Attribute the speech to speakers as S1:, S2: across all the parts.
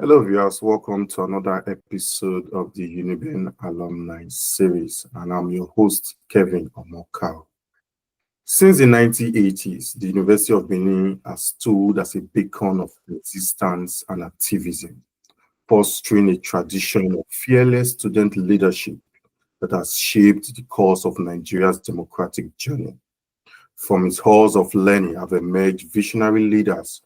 S1: Hello, viewers. Welcome to another episode of the Uniben Alumni Series, and I'm your host, Kevin Omokao. Since the 1980s, the University of Benin has stood as a beacon of resistance and activism, fostering a tradition of fearless student leadership that has shaped the course of Nigeria's democratic journey. From its halls of learning have emerged visionary leaders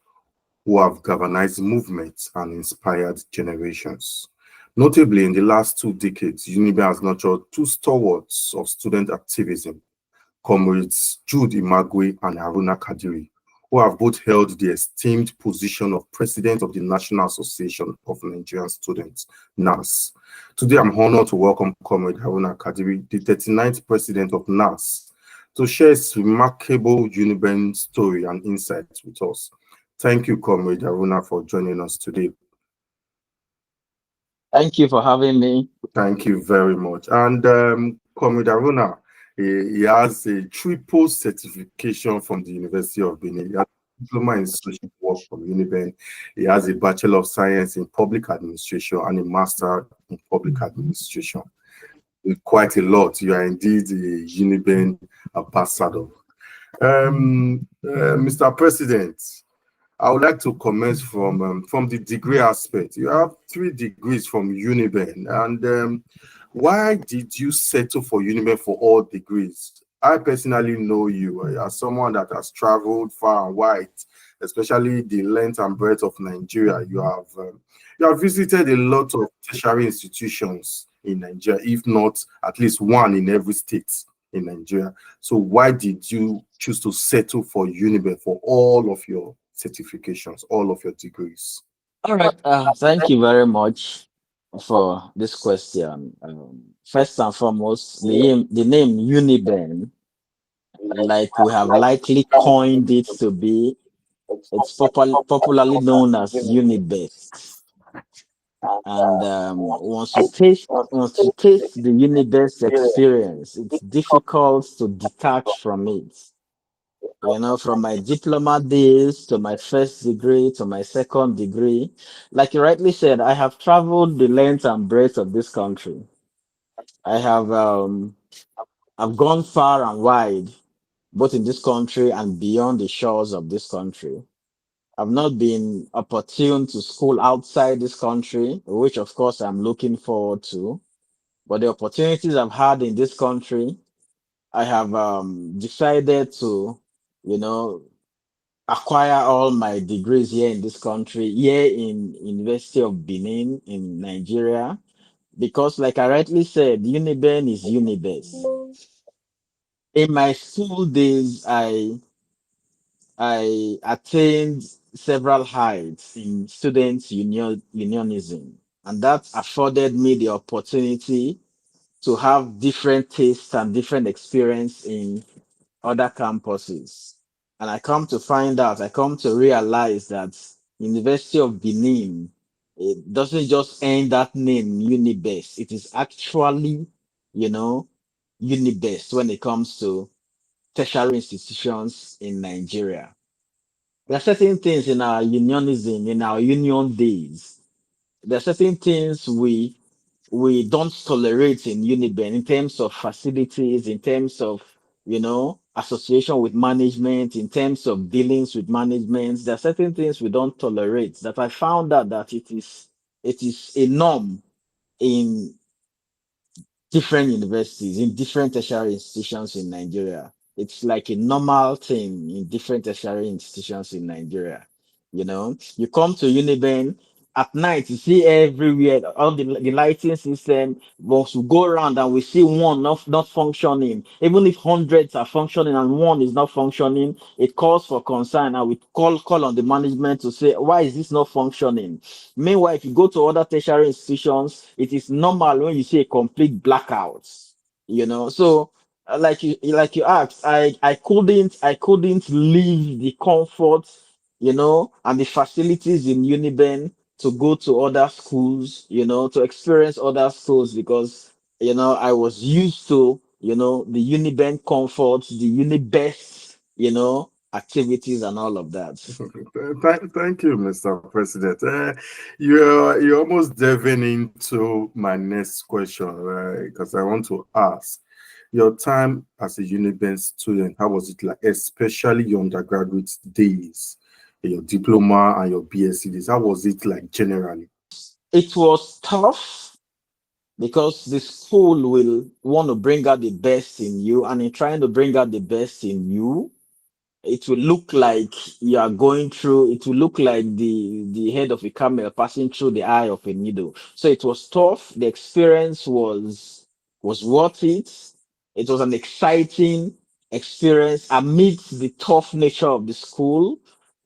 S1: who have galvanized movements and inspired generations. Notably, in the last 2 decades, Uniben has nurtured two stalwarts of student activism, Comrades Jude Imagwe and Aruna Kadiri, who have both held the esteemed position of President of the National Association of Nigerian Students, Nans. Today, I'm honored to welcome Comrade Aruna Kadiri, the 39th President of Nans, to share his remarkable Uniben story and insights with us. Thank you, Comrade Aruna, for joining us today.
S2: Thank you for having me.
S1: Thank you very much. And Comrade Aruna, he has a triple certification from the University of Benin. He has a diploma in social work from Uniben. He has a Bachelor of Science in Public Administration and a Master in Public Administration. Quite a lot. You are indeed a Uniben ambassador. Mr. President, I would like to comment from the degree aspect. You have 3 degrees from Uniben, and why did you settle for Uniben for all degrees? I personally know you as someone that has traveled far and wide, especially the length and breadth of Nigeria. You have visited a lot of tertiary institutions in Nigeria, if not at least one in every state in Nigeria. So why did you choose to settle for Uniben for all of your certifications, all of your degrees?
S2: All right. Thank you very much for this question. First and foremost, the name Uniben, like we have likely coined it to be, it's popularly known as Unibest. And once you taste the Unibest experience, it's difficult to detach from it. From my diploma days to my first degree to my second degree, like you rightly said, I have traveled the length and breadth of this country. I have I've gone far and wide, both in this country and beyond the shores of this country. I've not been opportune to school outside this country, which of course I'm looking forward to. But the opportunities I've had in this country, I have decided to, you know, acquire all my degrees here in this country, here in University of Benin in Nigeria, because like I rightly said, Uniben is Unibest. In my school days, I attained several heights in students unionism, and that afforded me the opportunity to have different tastes and different experience in other campuses. And I come to realize that University of Benin, it doesn't just earn that name Unibest. It is actually, you know, Unibest when it comes to tertiary institutions in Nigeria. There are certain things in our unionism, in our union days. There are certain things we don't tolerate in Uniben in terms of facilities, in terms of, association with management, in terms of dealings with management. There are certain things we don't tolerate that I found out that it is a norm in different universities, in different tertiary institutions in Nigeria. It's like a normal thing in different tertiary institutions in Nigeria. You come to Uniben at night, you see everywhere, all the lighting system. Once we go around and we see one not functioning, even if hundreds are functioning and one is not functioning, it calls for concern and we call on the management to say, why is this not functioning? Meanwhile, if you go to other tertiary institutions, it is normal when you see a complete blackout. So like you asked, I couldn't leave the comfort, and the facilities in Uniben to go to other schools, to experience other schools because I was used to the Uniben comfort, the Unibest, activities and all of that.
S1: Thank you, Mr. President. You're almost delving into my next question, right? Because I want to ask your time as a Uniben student, how was it like, especially your undergraduate days, your diploma and your BSc days? How was it like generally?
S2: It was tough because the school will want to bring out the best in you, and in trying to bring out the best in you, it will look like you are going through, it will look like the head of a camel passing through the eye of a needle. So it was tough. The experience was worth it. It was an exciting experience amidst the tough nature of the school.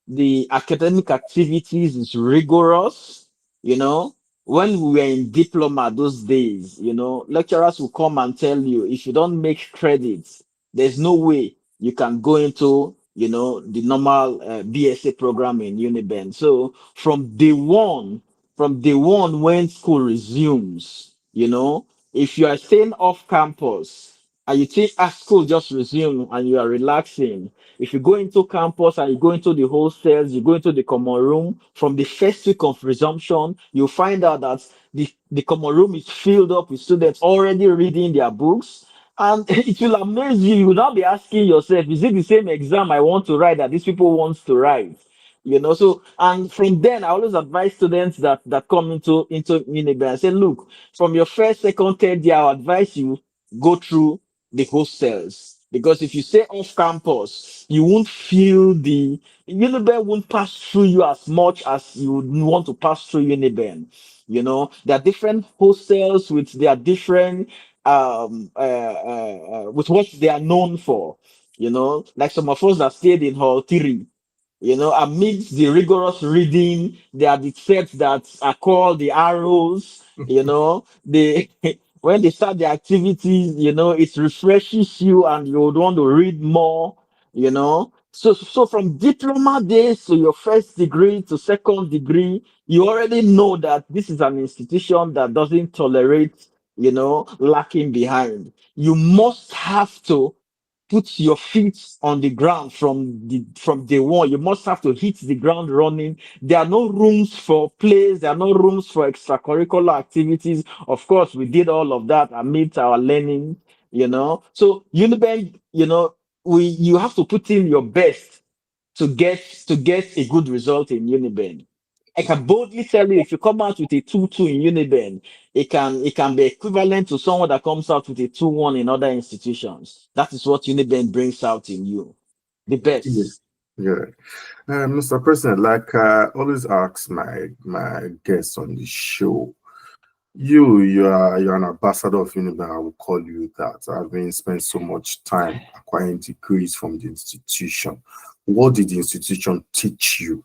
S2: The academic activities is rigorous. You know, when we were in diploma those days, lecturers will come and tell you, if you don't make credits, there's no way you can go into, the normal BSA program in Uniben. So from day one when school resumes, if you are staying off campus and you think school just resumed and you are relaxing, if you go into campus and you go into the hostels, you go into the common room, from the first week of resumption, you'll find out that the common room is filled up with students already reading their books. And it will amaze you. You will not be asking yourself, is it the same exam I want to write that these people want to write? So and from then I always advise students that come into Uniben. I say, look, from your first, second, third year, I advise you go through the hostels, because if you stay off campus, you won't feel the Uniben won't pass through you as much as you would want to pass through Uniben. There are different hostels with their different with what they are known for. Like some of us that stayed in Hall 3, amidst the rigorous reading, there are the sets that are called the arrows. They when they start the activities, it refreshes you and you would want to read more. So from diploma days to your first degree to second degree, you already know that this is an institution that doesn't tolerate, lacking behind. You must have to put your feet on the ground from day one. You must have to hit the ground running. There are no rooms for plays. There are no rooms for extracurricular activities. Of course, we did all of that amidst our learning. So Unibank, you have to put in your best to get a good result in Uniben. I can boldly tell you, if you come out with a 2-2 in Uniben, it can be equivalent to someone that comes out with a 2-1 in other institutions. That is what Uniben brings out in you, the
S1: Yeah.
S2: best.
S1: Yeah. Mr. President, like I always ask my guests on the show, you're an ambassador of Uniben. I will call you that. Having spent so much time acquiring degrees from the institution, what did the institution teach you?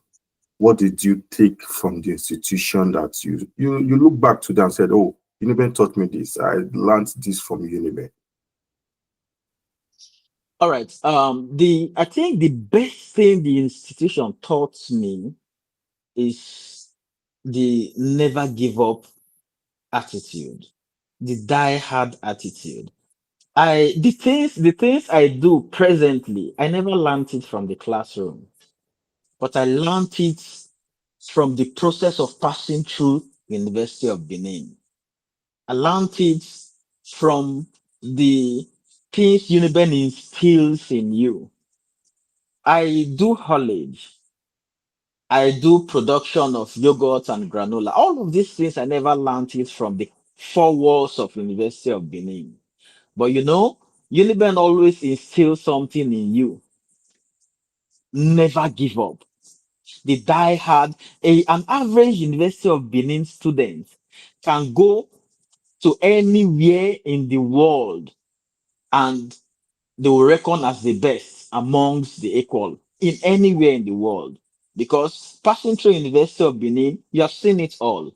S1: What did you take from the institution that you look back to them and said, "Oh, Uniben taught me this. I learned this from Uniben."
S2: All right. I think the best thing the institution taught me is the never give up attitude, the die hard attitude. The things I do presently, I never learned it from the classroom, but I learned it from the process of passing through University of Benin. I learned it from the things Uniben instills in you. I do haulage. I do production of yogurt and granola. All of these things I never learned it from the four walls of University of Benin. But Uniben always instills something in you. Never give up. The die hard. An average University of Benin student can go to anywhere in the world and they will reckon as the best amongst the equal in anywhere in the world. Because passing through University of Benin, you have seen it all.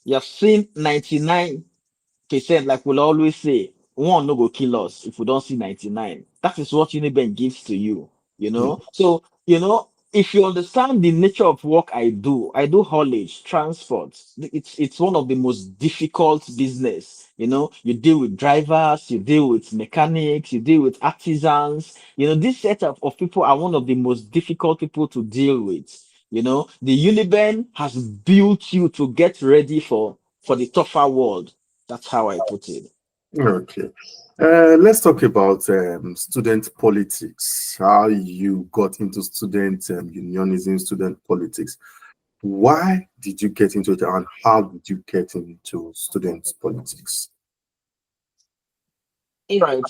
S2: You have seen 99%, like we'll always say, one no go kill us if we don't see 99. That is what Uniben gives to you. So, if you understand the nature of work I do haulage, transport. It's one of the most difficult business. You deal with drivers, you deal with mechanics, you deal with artisans. This set of people are one of the most difficult people to deal with. The Uniben has built you to get ready for the tougher world. That's how I put it.
S1: Okay. Let's talk about student politics, how you got into student unionism, student politics. Why did you get into it, and how did you get into student politics?
S2: All right.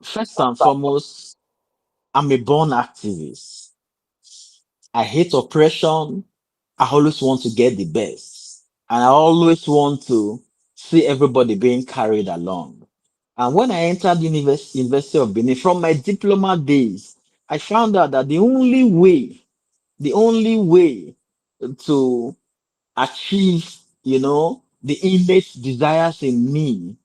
S2: First and foremost, I'm a born activist. I hate oppression. I always want to get the best. And I always want to see everybody being carried along. And when I entered University of Benin, from my diploma days, I found out that the only way to achieve, the innate desires in me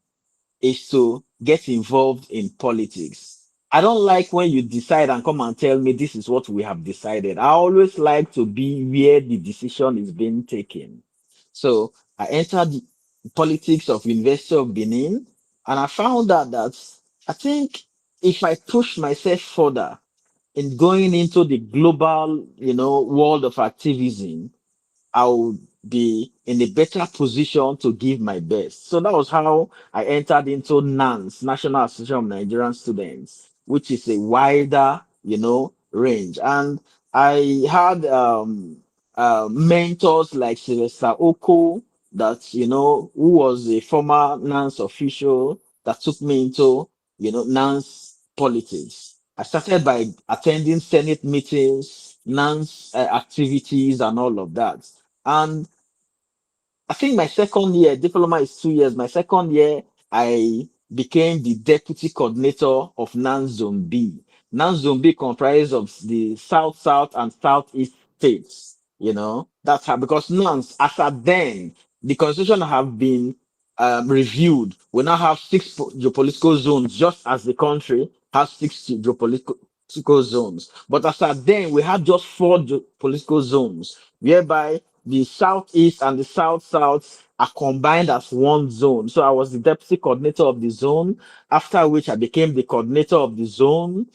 S2: is to get involved in politics. I don't like when you decide and come and tell me this is what we have decided. I always like to be where the decision is being taken. So I entered the politics of University of Benin, and I found out that I think if I push myself further in going into the global, world of activism, I would be in a better position to give my best. So that was how I entered into Nans, National Association of Nigerian Students, which is a wider, range. And I had mentors like Sylvester Oko, that who was a former Nans official that took me into, Nans politics. I started by attending Senate meetings, Nans activities, and all of that. And I think my second year, diploma is 2 years. My second year, I became the deputy coordinator of Nans Zone B. Nans Zone B comprised of the South, South, and Southeast states. That's how, because Nans, as at then, the constitution have been reviewed. We now have six geopolitical zones, just as the country has six geopolitical zones. But as at then, we had just four geopolitical zones, whereby the southeast and the south are combined as one zone. So I was the deputy coordinator of the zone, after which I became the coordinator of the zone,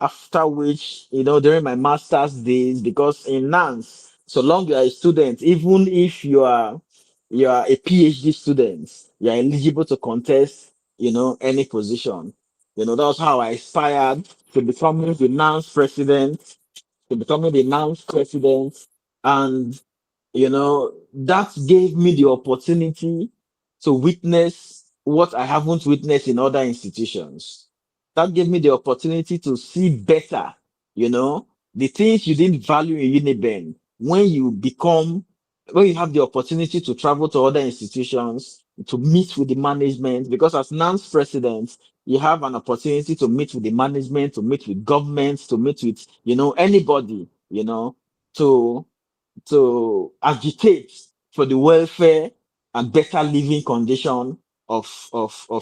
S2: after which, during my master's days, because in Nance, so long you are a student, even if you are a PhD student, you are eligible to contest, any position. That's how I aspired to becoming the Nance president, and that gave me the opportunity to witness what I haven't witnessed in other institutions. That gave me the opportunity to see better, the things you didn't value in Uniben. When you have the opportunity to travel to other institutions, to meet with the management, because as NANS president, you have an opportunity to meet with the management, to meet with governments, to meet with, anybody, to agitate for the welfare and better living condition of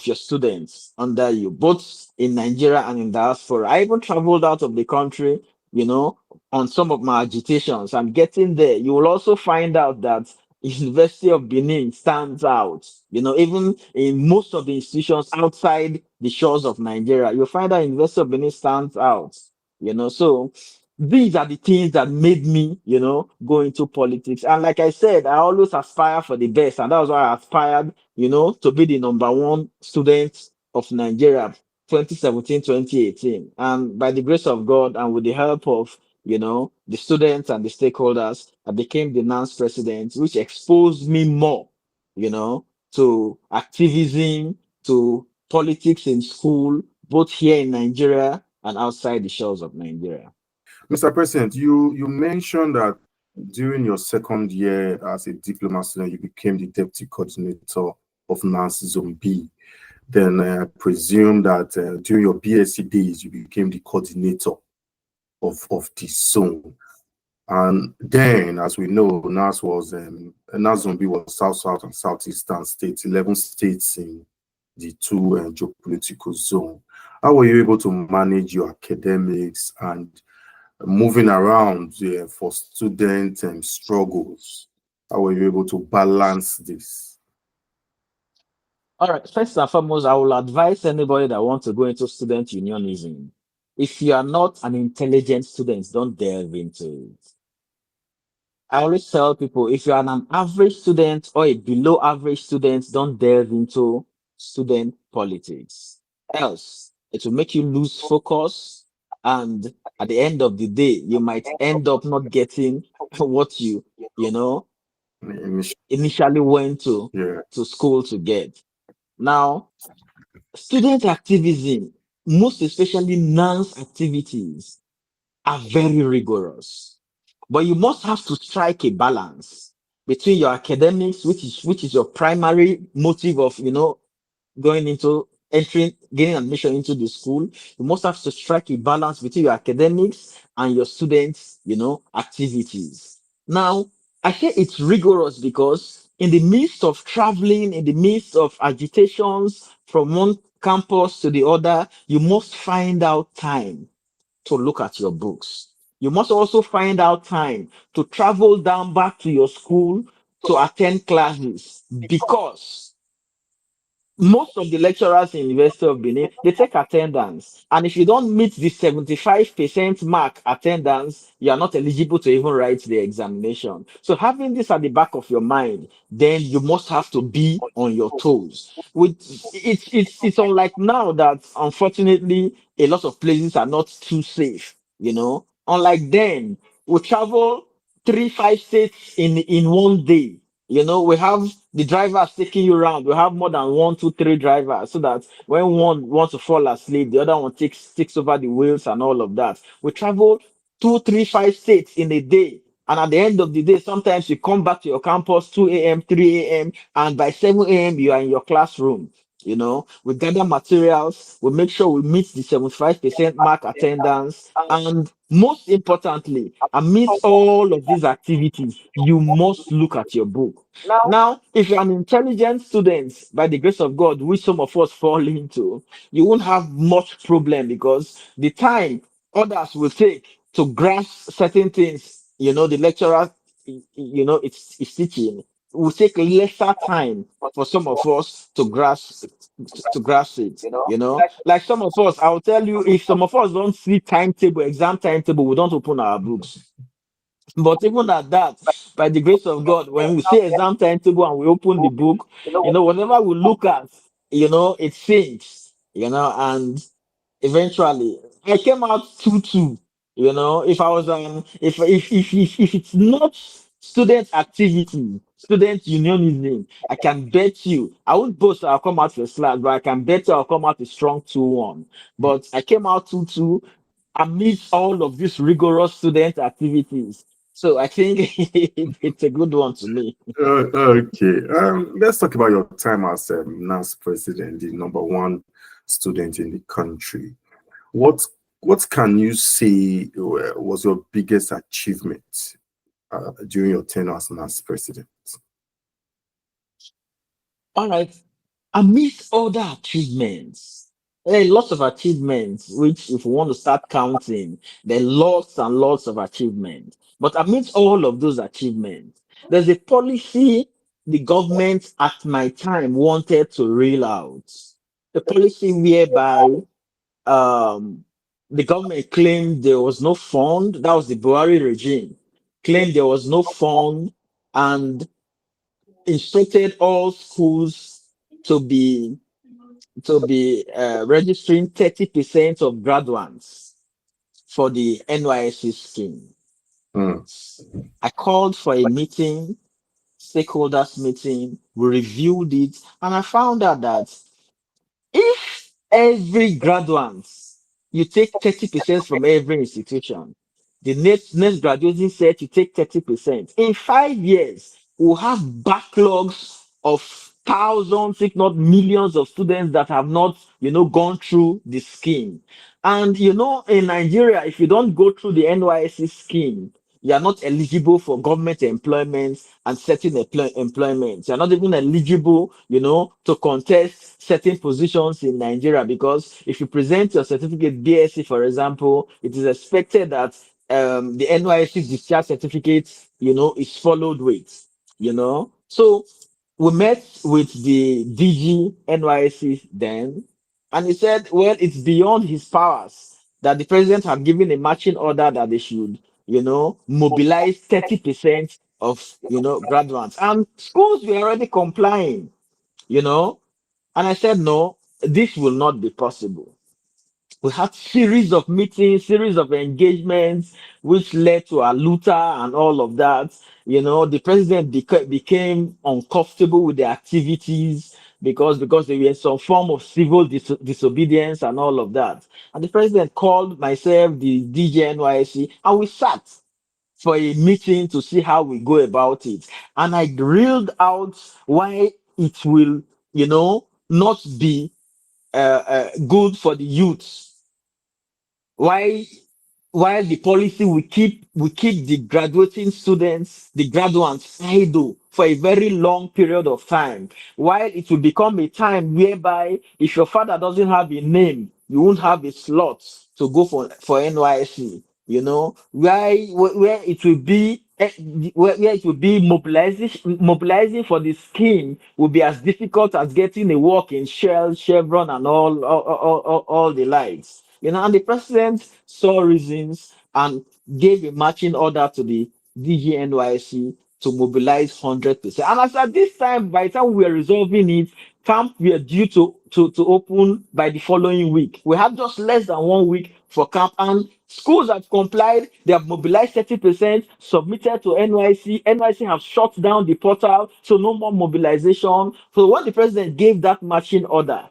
S2: your students under you, both in Nigeria and in diaspora. I even traveled out of the country, on some of my agitations. And getting there, you will also find out that University of Benin stands out. Even in most of the institutions outside the shores of Nigeria, you'll find that University of Benin stands out. So these are the things that made me, go into politics. And like I said, I always aspire for the best. And that was why I aspired, to be the number one student of Nigeria 2017, 2018. And by the grace of God and with the help of, the students and the stakeholders, I became the NANS president, which exposed me more, to activism, to politics in school, both here in Nigeria and outside the shores of Nigeria.
S1: Mr. President, you mentioned that during your second year as a diploma student, you became the deputy coordinator of Nans Zone B. Then I presume that during your BSc days, you became the coordinator of the zone. And then, as we know, Nans Zone B was South, South, and Southeastern states, 11 states in the two geopolitical zone. How were you able to manage your academics and moving around for student struggles. How were you able to balance this?
S2: All right, first and foremost, I will advise anybody that wants to go into student unionism. If you are not an intelligent student, don't delve into it. I always tell people if you're an average student or a below average student, don't delve into student politics. Else, it will make you lose focus. And at the end of the day, you might end up not getting what you know,
S1: Initially,
S2: initially went
S1: yeah.
S2: to school to get. Now, student activism, most especially Nans activities, are very rigorous. But you must have to strike a balance between your academics, which is your primary motive of going into entering, getting admission into the school. You must have to strike a balance between your academics and your students, activities. Now, I say it's rigorous because in the midst of traveling, in the midst of agitations from one campus to the other, you must find out time to look at your books. You must also find out time to travel down back to your school to attend classes because most of the lecturers in University of Benin, they take attendance. And if you don't meet the 75% mark attendance, you are not eligible to even write the examination. So having this at the back of your mind, then you must have to be on your toes. With it's unlike now that unfortunately a lot of places are not too safe. Unlike then, we travel 3, 5 states in one day. We have the drivers taking you around. We have more than 1, 2, 3 drivers, so that when one wants to fall asleep, the other one takes over the wheels and all of that. We travel 2, 3, 5 states in a day. And at the end of the day, sometimes you come back to your campus 2 a.m., 3 a.m., and by 7 a.m., you are in your classroom. We gather materials, we make sure we meet the 75% mark attendance, and most importantly, amidst all of these activities, you must look at your book. Now, if you're an intelligent student, by the grace of God, which some of us fall into, you won't have much problem because the time others will take to grasp certain things, the lecturer, it's teaching, will take lesser time for some of us to grasp it. Like some of us, I'll tell you, if some of us don't see timetable, exam timetable, we don't open our books. But even at that, by the grace of God, when we see exam timetable and we open the book, whatever we look at, it sinks, and eventually I came out 2-2. If I was if it's not student activity, student unionism, I can bet you I won't boast I'll come out first class, but I can bet you I'll come out a strong 2-1. But I came out 2-2 amidst all of these rigorous student activities. So I think it's a good one to me.
S1: Okay. Let's talk about your time as Nans president, the number one student in the country. What what can you say was your biggest achievement during your tenure as Nans president?
S2: All right. Amidst other achievements, there are lots of achievements, which if we want to start counting, there are lots and lots of achievements. But amidst all of those achievements, there's a policy the government at my time wanted to reel out. A policy whereby um, the government claimed there was no fund. That was the Buhari regime. Claimed there was no fund and instructed all schools to be registering 30% of graduates for the NYSC scheme.
S1: Hmm.
S2: I called for a meeting, stakeholders meeting. We reviewed it, and I found out that if every graduate, you take 30% from every institution, the next graduating set, you take 30%. In 5 years, we'll have backlogs of thousands, if not millions of students that have not, gone through the scheme. And, in Nigeria, if you don't go through the NYSC scheme, you are not eligible for government employment and certain employment. You're not even eligible, to contest certain positions in Nigeria because if you present your certificate BSc, for example, it is expected that the NYSC discharge certificate, is followed with, So we met with the DG NYSC then, and he said, well, it's beyond his powers that the president had given a marching order that they should, mobilize 30% of, graduates. And schools were already complying, you know. And I said, no, this will not be possible. We had series of meetings, series of engagements, which led to a looter and all of that. The president became uncomfortable with the activities because there was some form of civil disobedience and all of that. And the president called myself, the DJNYC, and we sat for a meeting to see how we go about it. And I drilled out why it will, not be good for the youth, why while the policy will keep the graduating students, the graduates idle for a very long period of time, while it will become a time whereby if your father doesn't have a name, you won't have a slot to go for NYSC. Where it will be where it will be mobilizing for the scheme will be as difficult as getting a work in Shell, Chevron, and all the likes. And the president saw reasons and gave a marching order to the DGNYC to mobilize 100%. And as at this time, by the time we were resolving it, camp were due to open by the following week. We had just less than 1 week for camp, and schools have complied. They have mobilized 30%, submitted to NYC. NYC have shut down the portal, so no more mobilization. So when the president gave that marching order,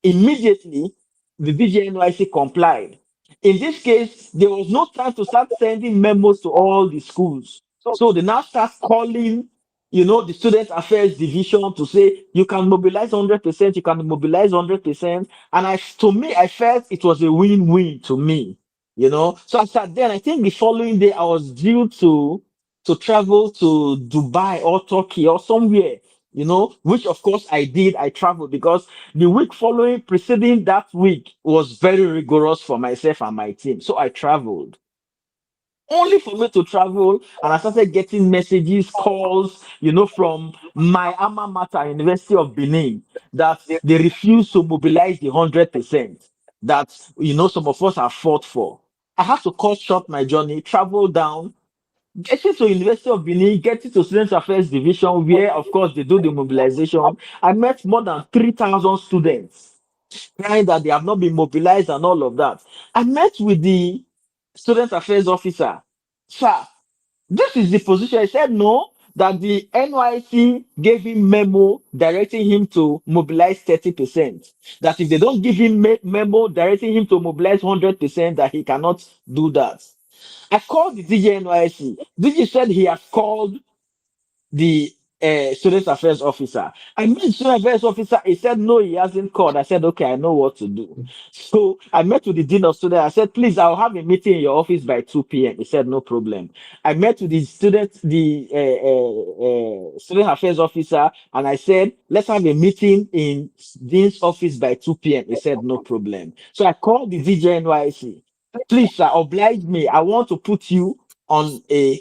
S2: immediately the DGNYC complied. In this case, there was no time to start sending memos to all the schools. So they now start calling, the Student Affairs Division to say, you can mobilize 100%, you can mobilize 100%. And to me, I felt it was a win-win to me, So after then, I think the following day, I was due to travel to Dubai or Turkey or somewhere, which of course I did. I traveled because the week following, preceding that week, was very rigorous for myself and my team. So I traveled. Only for me to travel, and I started getting messages, calls, from my alma mater, University of Benin, that they refuse to mobilize the 100% that some of us have fought for. I had to cut short my journey, travel down, getting to University of Benin, getting to Student Affairs Division, where of course they do the mobilization. I met more than 3,000 students crying that they have not been mobilized and all of that. I met with the Student Affairs officer. Sir, this is the position. I said no, that the NYC gave him memo directing him to mobilize 30%. That if they don't give him memo directing him to mobilize 100%, that he cannot do that. I called the DG NYC. DG said he has called the student affairs officer. I met the student affairs officer. He said no, he hasn't called. I said okay, I know what to do. So I met with the dean of students. I said please, I'll have a meeting in your office by 2 p.m. He said no problem. I met with the student affairs officer, and I said let's have a meeting in dean's office by 2 p.m. He said no problem. So I called the DJNYC. Please, sir, oblige me. I want to put you on a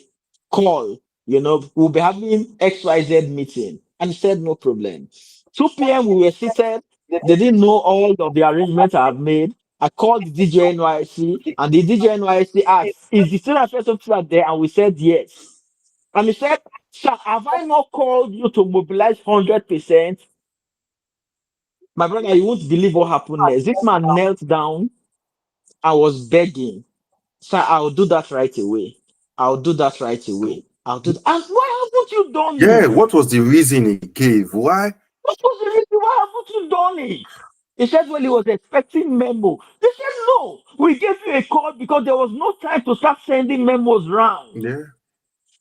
S2: call. We'll be having XYZ meeting. And he said, no problem. 2 p.m. we were seated. They didn't know all of the arrangements I have made. I called the DJNYC, and the DJNYC asked, is the student affairs officer there? And we said yes. And he said, sir, have I not called you to mobilize 100%? My brother, you won't believe what happened next. This man knelt down. I was begging, sir, I'll do that right away. I'll do that right away. I'll do that. And why haven't you done
S1: Yeah,
S2: it?
S1: what was the reason he gave? Why?
S2: What was the reason? Why haven't you done it? He said, well, he was expecting memo. They said, no, we gave you a call because there was no time to start sending memos round.
S1: Yeah.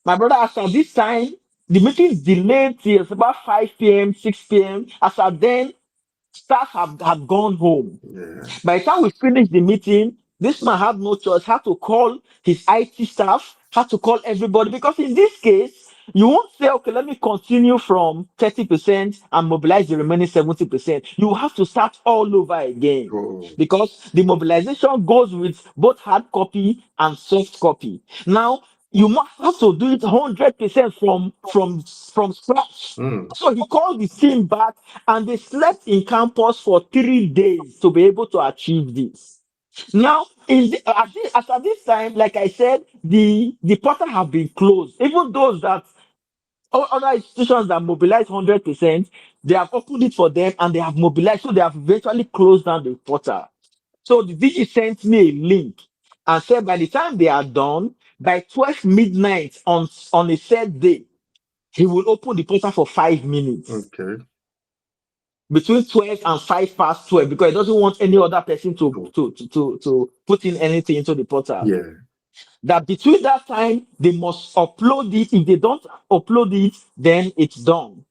S2: My brother, after this time, the meeting delayed till about 5 p.m., 6 p.m. After then, staff had gone home.
S1: Yeah.
S2: By the time we finished the meeting, this man had no choice, had to call his IT staff, had to call everybody, because in this case, You won't say, okay, let me continue from 30% and mobilize the remaining 70%. You have to start all over again
S1: Oh,
S2: because the mobilization goes with both hard copy and soft copy. Now, you must have to do it 100% from scratch.
S1: mm,
S2: So he called the team back and they slept in campus for 3 days to be able to achieve this. Now, as at this time, like I said, the portal have been closed. Even those that other institutions that mobilize 100%, they have opened it for them and they have mobilized. So they have eventually closed down the portal. So the VG sent me a link and said by the time they are done, by 12 midnight on a set day, he will open the portal for 5 minutes
S1: okay.
S2: between 12 and 5 past 12 because he doesn't want any other person to
S1: Oh,
S2: put in anything into the portal.
S1: yeah.
S2: That between that time they must upload it. If they don't upload it, then it's done.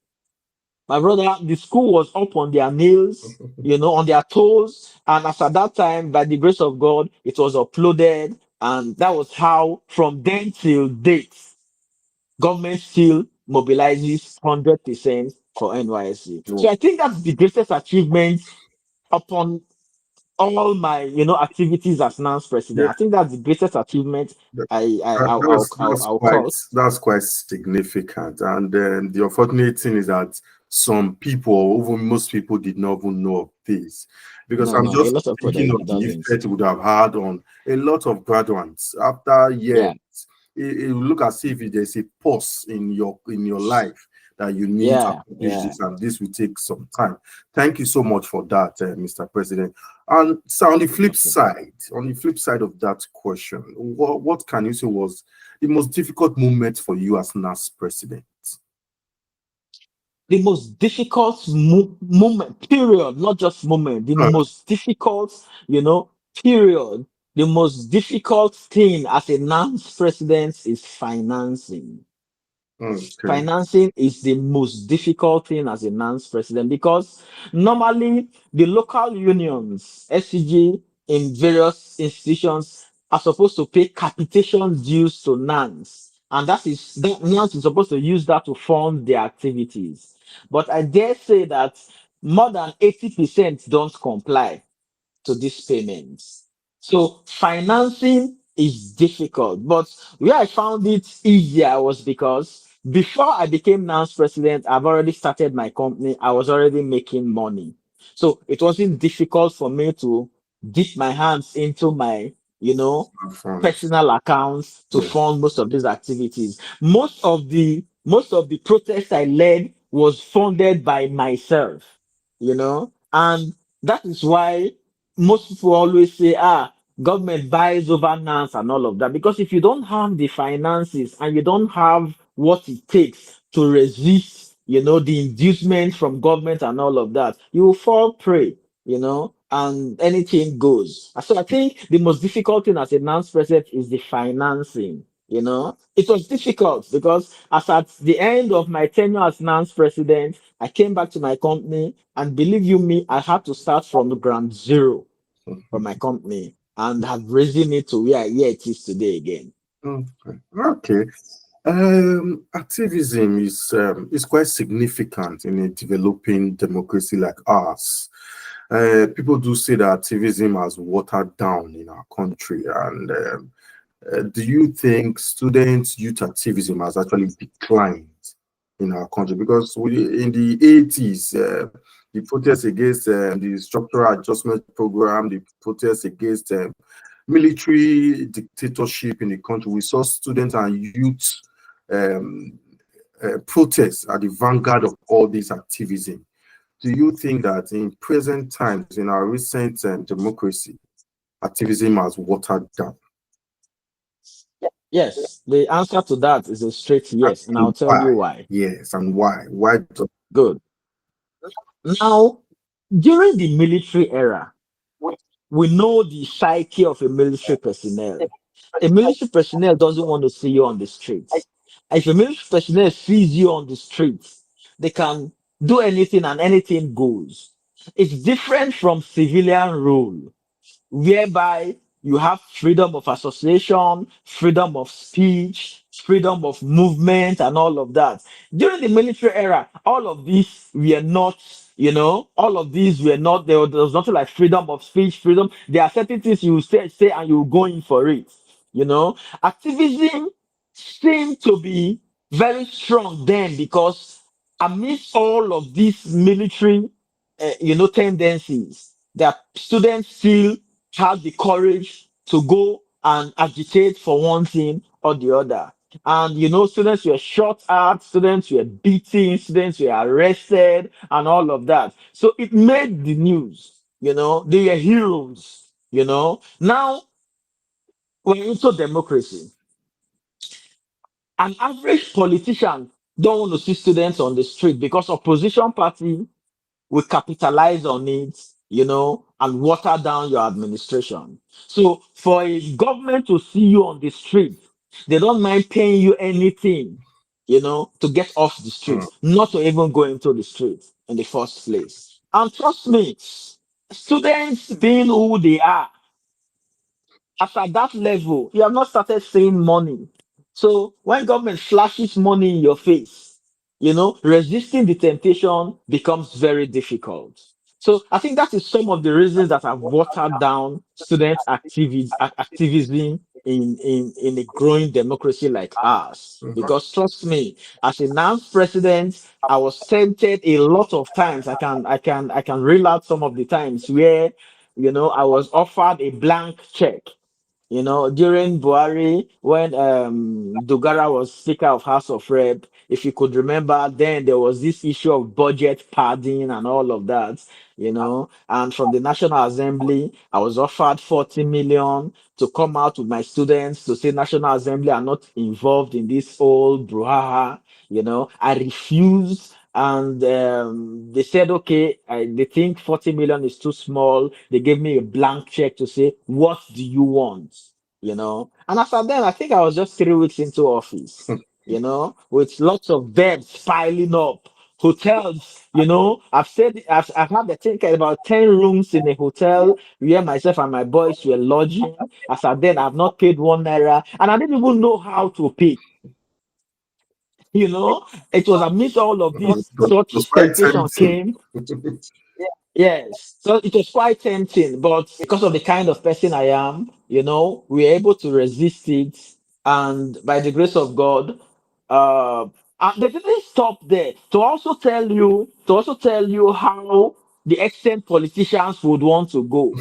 S2: My brother, the school was up on their nails, on their toes, and as at that time, by the grace of God, it was uploaded, and that was how from then till date government still mobilizes 100% for NYSC. So
S1: Oh,
S2: I think that's the greatest achievement upon all my activities as Nans
S1: yeah.
S2: president. I think that's the greatest achievement
S1: That,
S2: I'll call.
S1: that's quite significant. And the unfortunate thing is that some people, or even most people, did not even know of this. Because
S2: No,
S1: I'm
S2: no, a
S1: just
S2: lot of
S1: thinking
S2: people
S1: of the
S2: doesn't.
S1: effect it would have had on a lot of graduates after years.
S2: Yeah,
S1: It will look as if there's a pause in your life that you need to
S2: yeah,
S1: accomplish
S2: yeah.
S1: this, and this will take some time. Thank you so much for that, Mr. President. And so
S2: Okay.
S1: on the flip side of that question, what can you say was the most difficult moment for you as NAS president?
S2: The most difficult moment, period, not just moment, the
S1: Uh,
S2: most difficult, period. The most difficult thing as a NAMS president is financing.
S1: okay.
S2: Financing is the most difficult thing as a NANS president because normally the local unions, SCG in various institutions are supposed to pay capitation dues to NANS. And that NANS is supposed to use that to fund their activities. But I dare say that more than 80% don't comply to these payments. So financing is difficult, but where I found it easier was because before I became NANS president, I've already started my company. I was already making money. So it wasn't difficult for me to dip my hands into my, you know,
S1: Funds.
S2: personal accounts to
S1: Yeah.
S2: fund most of these activities. Most of the protests I led was funded by myself, and that is why most people always say, government buys over NANS and all of that. Because if you don't have the finances and you don't have what it takes to resist, the inducement from government and all of that, you will fall prey, and anything goes. So I think the most difficult thing as a NANS president is the financing. It was difficult because as at the end of my tenure as NANS president, I came back to my company, and believe you me, I had to start from the ground zero for my company and have raising it to where it is today again.
S1: Okay. Okay. Activism is quite significant in a developing democracy like ours. People do say that activism has watered down in our country, and do you think student youth activism has actually declined in our country? Because in the 80s, the protests against the structural adjustment program, the protests against military dictatorship in the country, we saw students and youth um, protests at the vanguard of all this activism. Do you think that in present times, in our recent democracy, activism has watered down?
S2: Yes, the answer to that is a straight yes, and I'll
S1: And
S2: tell you
S1: why?
S2: why.
S1: Yes, and why? Why?
S2: Good. Now, during the military era, we know the psyche of a military personnel. A military personnel doesn't want to see you on the streets. If a military personnel sees you on the streets, they can do anything and anything goes. It's different from civilian rule, whereby you have freedom of association, freedom of speech, freedom of movement and all of that. During the military era, all of these were not, all of these were not, there was nothing like freedom of speech, freedom. There are certain things you say and you go in for it. Activism seemed to be very strong then because amidst all of these military, tendencies, that students still have the courage to go and agitate for one thing or the other. And students were shot at, students were beaten, students were arrested, and all of that. So it made the news. They were heroes. Now we're into democracy. An average politician don't want to see students on the street because opposition party will capitalize on it, and water down your administration. So for a government to see you on the street, they don't mind paying you anything, to get off the street, not to even go into the street in the first place. And trust me, students being who they are, as at that level, you have not started seeing money. So when government flashes money in your face, resisting the temptation becomes very difficult. So I think that is some of the reasons that have watered down activism in a growing democracy like ours. Because trust me, as a Nans president, I was tempted a lot of times. I can reel out some of the times where I was offered a blank check, during Buhari, when Dogara was Speaker of House of Rep. If you could remember, then there was this issue of budget padding and all of that, and from the National Assembly, I was offered 40 million to come out with my students to say National Assembly are not involved in this whole brouhaha. I refused, and they said, okay, they think 40 million is too small. They gave me a blank check to say, what do you want? And after then, I think I was just 3 weeks into office, with lots of debts piling up. Hotels, I've had, I think, about 10 rooms in a hotel where myself and my boys were lodging. As at then, I've not paid 1 naira, and I didn't even know how to pay. It was amidst all of
S1: It
S2: this,
S1: was
S2: such
S1: quite
S2: temptation
S1: tempting.
S2: came. Yes, so it was quite tempting, but because of the kind of person I am, we were able to resist it, and by the grace of God, uh, and they didn't stop there. To also tell you how the extent politicians would want to go.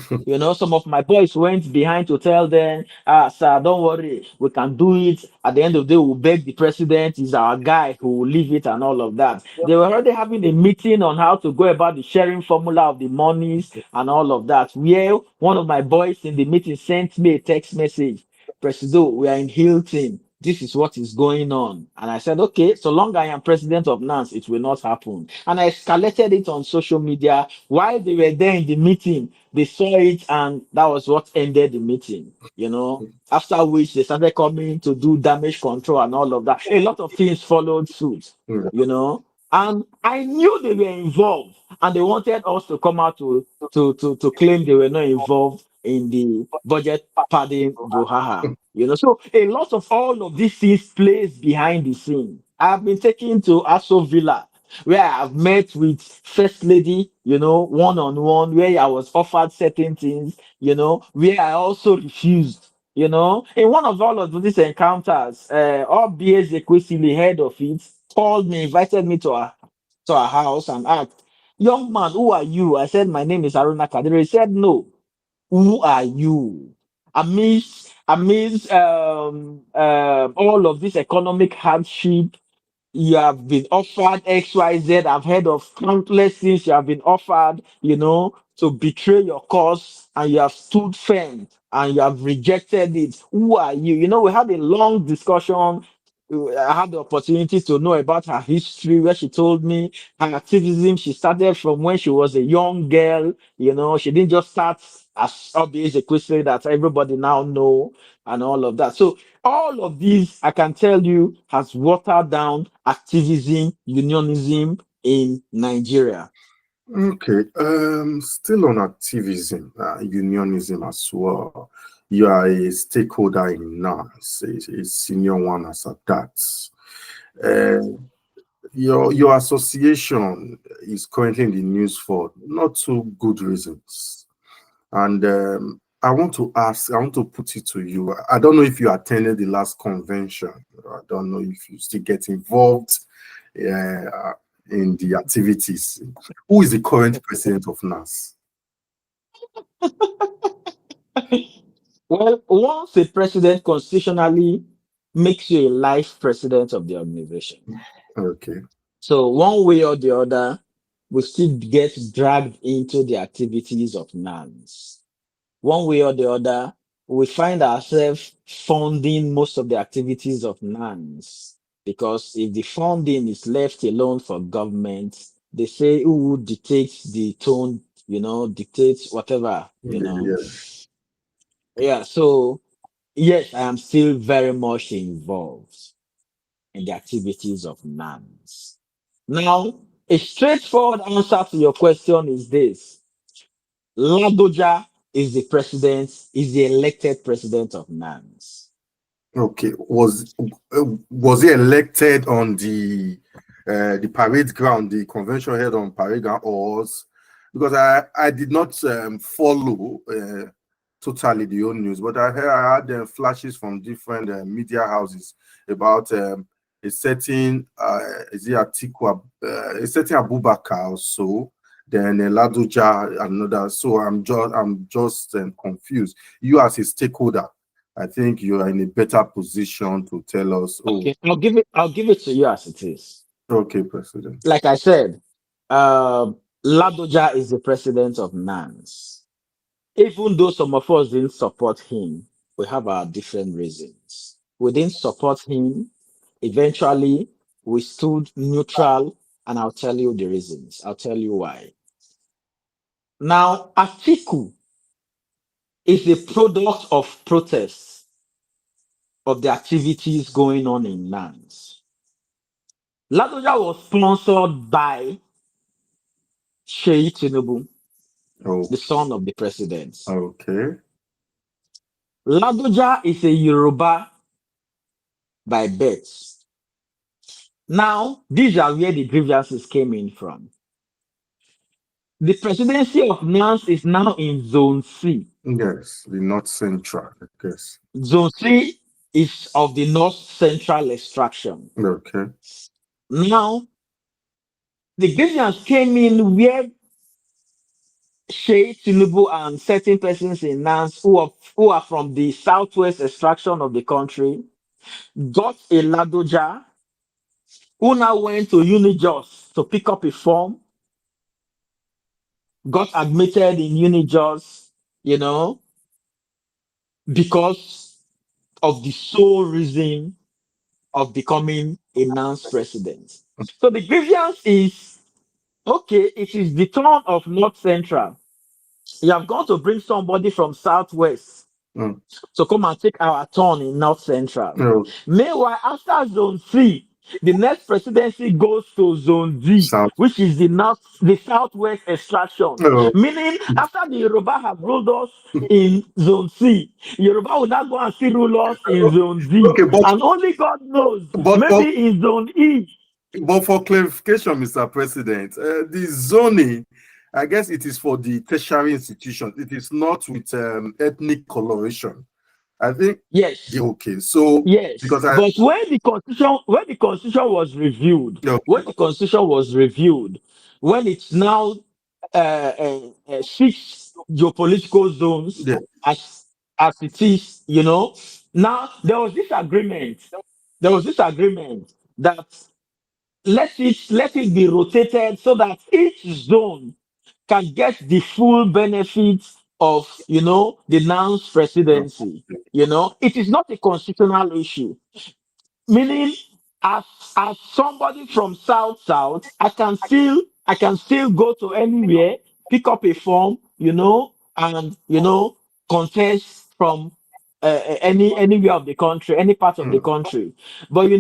S2: Some of my boys went behind to tell them, sir, don't worry, we can do it. At the end of the day, we'll beg the president, he's our guy who will leave it and all of that. They were already having a meeting on how to go about the sharing formula of the monies and all of that. Where one of my boys in the meeting sent me a text message, Presido, we are in Hilton. This is what is going on. And I said, okay, so long I am president of Nans, it will not happen. And I escalated it on social media. While they were there in the meeting, they saw it, and that was what ended the meeting. After which they started coming to do damage control and all of that. A lot of things followed suit,
S1: Mm.
S2: and I knew they were involved, and they wanted us to come out to claim they were not involved in the budget padding brouhaha. So a lot of all of these things plays behind the scene. I've been taken to Aso Villa, where I have met with First Lady, one on one, where I was offered certain things, where I also refused. In one of all of these encounters, RBS Equisili, head of it, called me, invited me to her house and asked, young man, who are you? I said, my name is Aruna Kadiri. He said, no, who are you? Amidst all of this economic hardship, you have been offered XYZ. I've heard of countless things you have been offered, to betray your cause, and you have stood firm and you have rejected it. Who are you? We had a long discussion. I had the opportunity to know about her history, where she told me her activism. She started from when she was a young girl. She didn't just start as obvious a Christian that everybody now know and all of that. So all of these, I can tell you, has watered down activism, unionism in Nigeria.
S1: Okay. Still on activism, unionism as well. you are a stakeholder in Nans, a senior one as at that. Uh, your association is currently in the news for not too good reasons. And I want to put it to you. I don't know if you attended the last convention. I don't know if you still get involved uh, in the activities. Who is the current president of NAS?
S2: Well, once a president constitutionally makes you a life president of the organization.
S1: Okay.
S2: So one way or the other, we still get dragged into the activities of Nans. One way or the other, we find ourselves funding most of the activities of Nans. Because if the funding is left alone for government, they say who dictates the tone, dictates whatever,
S1: Yeah.
S2: Yeah, so yes, I am still very much involved in the activities of NANS. Now, a straightforward answer to your question is this. Ladoja is the elected president of NANS.
S1: Okay. Was he elected on the parade ground, the convention held on parade ground, or because I did not follow totally the old news, but I had flashes from different media houses about a certain is it Atiku, a certain Abubakar or so, then Ladoja another. So I'm just confused. You as a stakeholder, I think you are in a better position to tell us. Oh,
S2: Okay, I'll give it to you as it is.
S1: okay, President.
S2: Like I said, Ladoja is the president of NANS. Even though some of us didn't support him, we have our different reasons. We didn't support him. Eventually, we stood neutral, and I'll tell you the reasons. I'll tell you why. Now, Atiku is a product of protests of the activities going on in Nans. Ladoja was sponsored by Sheyi Tinubu,
S1: Oh,
S2: the son of the president.
S1: okay.
S2: Ladoja is a Yoruba by birth. Now, these are where the grievances came in from. The presidency of Nans is now in Zone C.
S1: Yes, the North Central, I guess.
S2: Zone C is of the North Central extraction.
S1: Okay.
S2: Now, the grievance came in where Sheikh Tinubu and certain persons in Nans who are from the southwest extraction of the country got a Ladoja who now went to Unijos to pick up a form, got admitted in Unijos, you know, because of the sole reason of becoming a Nans president. So the grievance is okay, it is the turn of North Central. You have got to bring somebody from Southwest
S1: Mm.
S2: to come and take our turn in North Central.
S1: Oh,
S2: Meanwhile, after Zone C, the next presidency goes to Zone D,
S1: South.
S2: which is the Southwest extraction.
S1: Oh,
S2: Meaning, after the Yoruba have ruled us in Zone C, Yoruba will now go and still rule us in Zone D.
S1: okay,
S2: And only God knows,
S1: but for
S2: maybe in Zone E.
S1: but for clarification, Mr. President, the zoning, I guess it is for the tertiary institutions. It is not with ethnic coloration. I think. Yeah,
S2: Yes.
S1: okay. So
S2: Yes,
S1: because I
S2: but when the constitution was reviewed,
S1: okay,
S2: when it's now six geopolitical zones
S1: yeah,
S2: as it is, now there was this agreement that let it be rotated so that each zone can get the full benefits of the Nance
S1: no,
S2: presidency. It is not a constitutional issue. Meaning, as as somebody from South, I can still go to anywhere, pick up a form, and contest from anywhere of the country, any part of the
S1: mm,
S2: country. But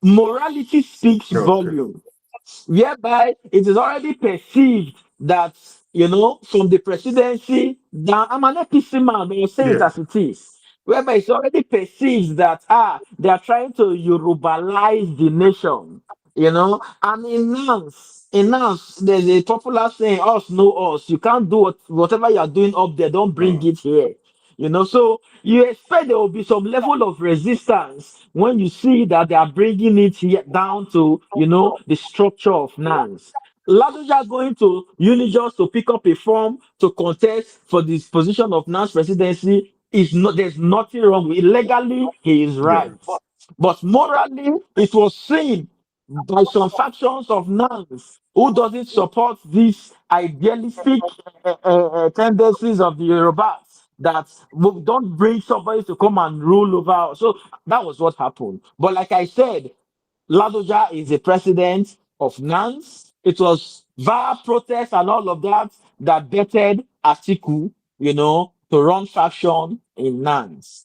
S2: morality speaks
S1: okay,
S2: volume, whereby it is already perceived that from the presidency down. I'm an APC man, but you say it
S1: Yeah.
S2: as it is. Whereby it's already perceived that they are trying to Yorubalize the nation, And in Nans, there's a popular saying, "Us know us." You can't do whatever you are doing up there. Don't bring
S1: Mm.
S2: it here. So you expect there will be some level of resistance when you see that they are bringing it here down to, the structure of Nans. Ladoja going to Unijust to pick up a form to contest for this position of Nans presidency is not. There's nothing wrong with it. Legally, he is
S1: Yeah.
S2: right, but morally, it was seen by some factions of Nans who doesn't support these idealistic tendencies of the Yorubas that we don't bring somebody to come and rule over us. So that was what happened. But like I said, Ladoja is the president of Nans. It was via protest and all of that that bettered Atiku, to run faction in Nans.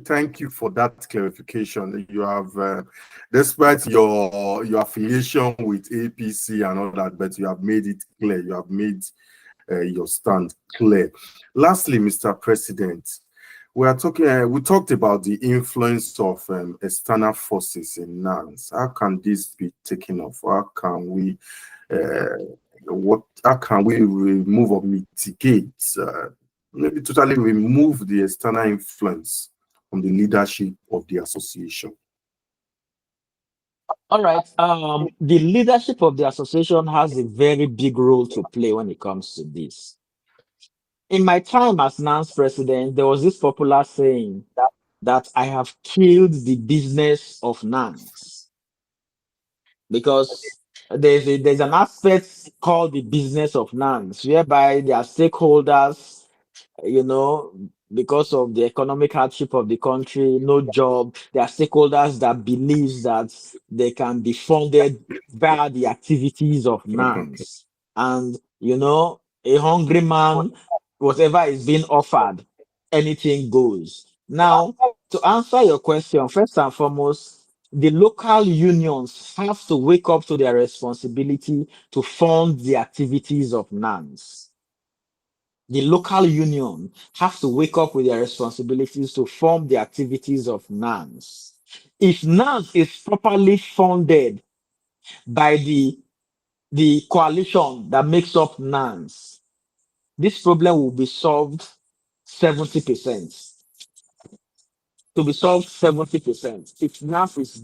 S1: Thank you for that clarification. You have, despite your affiliation with APC and all that, but you have made it clear. You have made your stand clear. Lastly, Mr. President, we are talking. We talked about the influence of external forces in Nans. How can this be taken off? How can we? How can we remove or mitigate? Maybe totally remove the external influence from the leadership of the association.
S2: All right. The leadership of the association has a very big role to play when it comes to this. In my time as Nans president, there was this popular saying that I have killed the business of Nans because there's an aspect called the business of Nans whereby their stakeholders, you know, because of the economic hardship of the country, no job, there are stakeholders that believes that they can be funded via the activities of Nans. And, a hungry man, whatever is being offered, anything goes. Now, to answer your question, first and foremost, the local unions have to wake up to their responsibility to fund the activities of Nans. The local union have to wake up with their responsibilities to fund the activities of Nans. If Nans is properly funded by the coalition that makes up Nans, this problem will be solved 70%. To be solved 70% if NAF is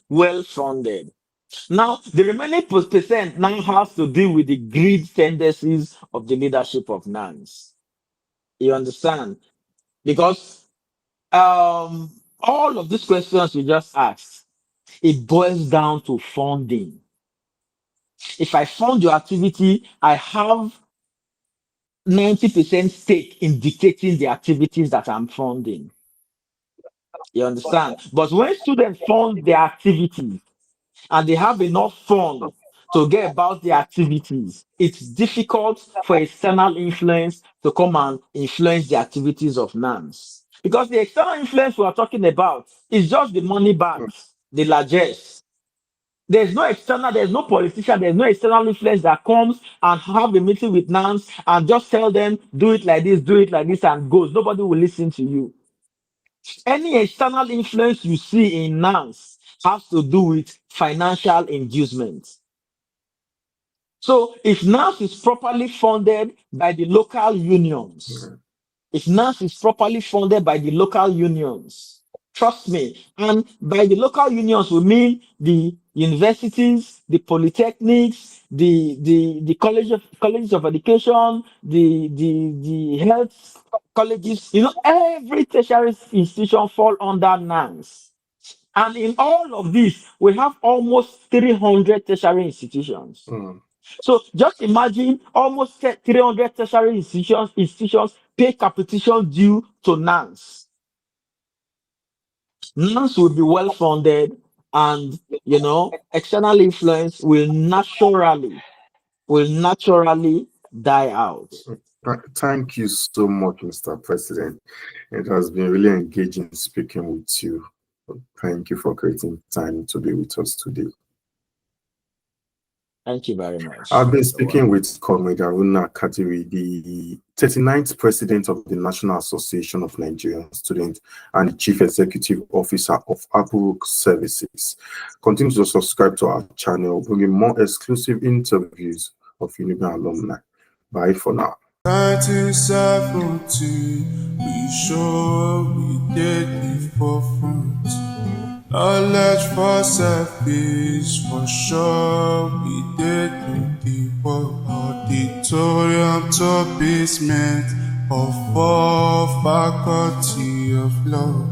S2: well funded. Now, the remaining percent now has to deal with the greed tendencies of the leadership of NANS. You understand? Because all of these questions you just asked, it boils down to funding. If I fund your activity, I have 90% stake in dictating the activities that I'm funding. You understand? But when students fund their activities and they have enough fund to get about the activities, it's difficult for external influence to come and influence the activities of NANS. Because the external influence we are talking about is just the money bags, the largesse. There's no politician, there's no external influence that comes and have a meeting with NANS and just tell them, do it like this, and goes. Nobody will listen to you. Any external influence you see in NANS has to do with financial inducement. So if NANS is properly funded by the local unions, if NANS is properly funded by the local unions, trust me, and by the local unions we mean the universities, the polytechnics, the colleges of education, the health colleges, every tertiary institution fall under NANS. And in all of this, we have almost 300 tertiary institutions. So just imagine almost 300 tertiary institutions pay capitation due to NANS. NANS will be well funded, and external influence will naturally die out.
S1: Thank you so much, Mr. President. It has been really engaging speaking with you. Thank you for creating time to be with us today.
S2: Thank you very much.
S1: I've been
S2: You're
S1: speaking with Comrade Aruna Kadiri, the 39th President of the National Association of Nigerian Students and the Chief Executive Officer of Apuruk Services. Continue to subscribe to our channel, bringing more exclusive interviews of Uniben alumni. Bye for now.
S3: 1970, we sure we did the forefront. Knowledge for service, for sure we did the work. Auditorium to basement of all faculty of law.